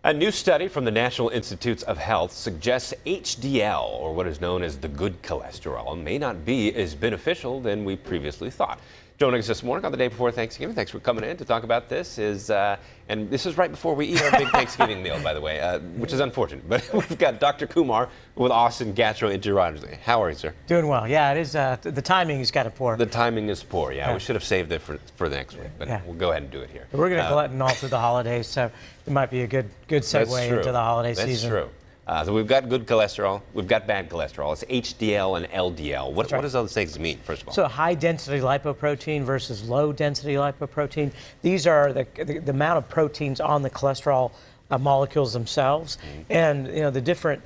A new study from the National Institutes of Health suggests HDL, or what is known as the good cholesterol, may not be as beneficial than we previously thought. Joining us this morning on the day before Thanksgiving, thanks for coming in to talk about this, and this is right before we eat our big Thanksgiving meal, by the way, which is unfortunate. But we've got Dr. Kumar with Austin Gastroenterology. How are you, sir? Doing well. Yeah, it is. The timing is kind of poor. The timing is poor, yeah. We should have saved it for the next week, but we'll go ahead and do it here. We're going to glutton all through the holidays, so it might be a good segue into the holiday season. That's true. So we've got good cholesterol, we've got bad cholesterol. It's HDL and LDL. What does those things mean, first of all? So high-density lipoprotein versus low-density lipoprotein. These are the amount of proteins on the cholesterol molecules themselves. And, you know, the different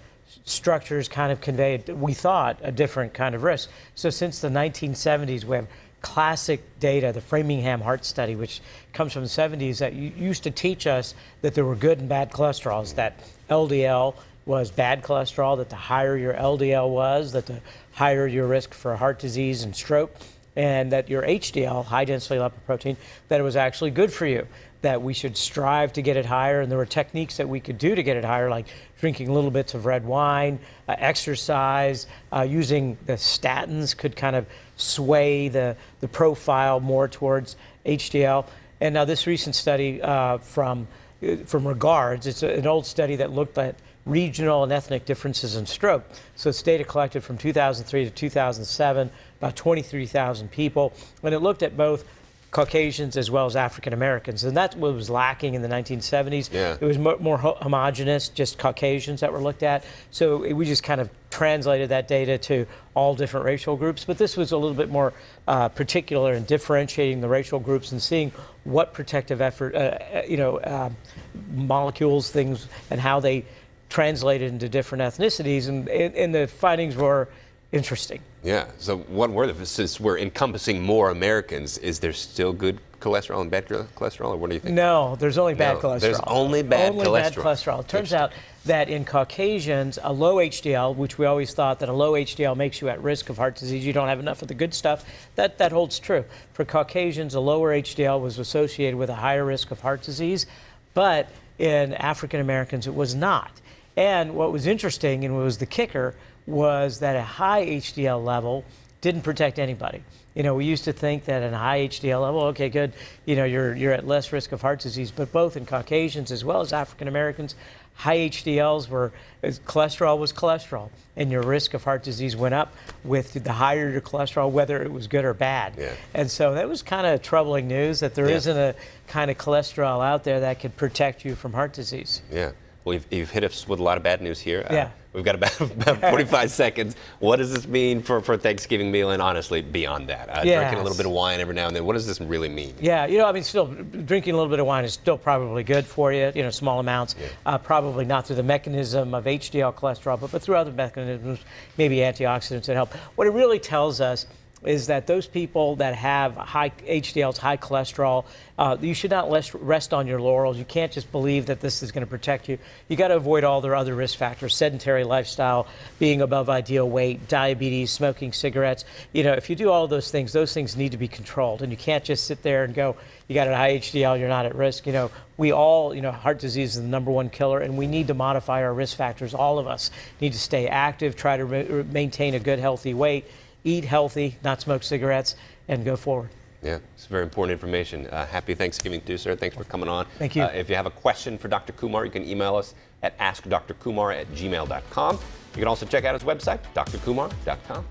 structures kind of conveyed, we thought, a different kind of risk. So since the 1970s, we have classic data, the Framingham Heart Study, which comes from the 70s, that used to teach us that there were good and bad cholesterols, that LDL was bad cholesterol, that the higher your LDL was, that the higher your risk for heart disease and stroke, and that your HDL, high-density lipoprotein, that it was actually good for you, that we should strive to get it higher, and there were techniques that we could do to get it higher, like drinking little bits of red wine, exercise, using the statins could kind of sway the profile more towards HDL. And now this recent study from Regards, it's an old study that looked at regional and ethnic differences in stroke. So it's data collected from 2003 to 2007, about 23,000 people, and it looked at both Caucasians as well as African Americans, and that's what was lacking in the 1970s. Yeah. It was more homogenous, just Caucasians that were looked at. So we just kind of translated that data to all different racial groups, but this was a little bit more particular in differentiating the racial groups and seeing what protective effort, molecules, things, and how they translated into different ethnicities, and the findings were interesting. Yeah, so what were they? Since we're encompassing more Americans, is there still good cholesterol and bad cholesterol, or what do you think? No, there's only bad cholesterol. There's only bad cholesterol. Bad cholesterol. It turns out that in Caucasians, a low HDL, which we always thought that a low HDL makes you at risk of heart disease, you don't have enough of the good stuff, that holds true. For Caucasians, a lower HDL was associated with a higher risk of heart disease, but in African Americans, it was not. And what was interesting, and what was the kicker, was that a high HDL level didn't protect anybody. You know, we used to think that at a high HDL level, okay, good, you know, you're at less risk of heart disease, but both in Caucasians as well as African Americans, high HDLs cholesterol was cholesterol, and your risk of heart disease went up with the higher your cholesterol, whether it was good or bad. Yeah. And so that was kind of troubling news, that there isn't a kind of cholesterol out there that could protect you from heart disease. Yeah. Well, you've hit us with a lot of bad news here. Yeah. We've got about 45 seconds. What does this mean for Thanksgiving meal, and honestly, beyond that? Drinking a little bit of wine every now and then, what does this really mean? Yeah, you know, I mean, still, drinking a little bit of wine is still probably good for you, you know, small amounts. Yeah. Probably not through the mechanism of HDL cholesterol, but through other mechanisms, maybe antioxidants that help. What it really tells us is that those people that have high HDLs, high cholesterol, you should not rest on your laurels. You can't just believe that this is going to protect you. You got to avoid all their other risk factors: sedentary lifestyle, being above ideal weight, diabetes, smoking cigarettes. You know, if you do all those things need to be controlled, and you can't just sit there and go, you got a high HDL, you're not at risk. You know, we all, you know, heart disease is the #1 killer, and we need to modify our risk factors. All of us need to stay active, try to maintain a good, healthy weight, eat healthy, not smoke cigarettes, and go forward. Yeah, it's very important information. Happy Thanksgiving to you, sir. Thanks for coming on. Thank you. If you have a question for Dr. Kumar, you can email us at askdrkumar@gmail.com. You can also check out his website, drkumar.com.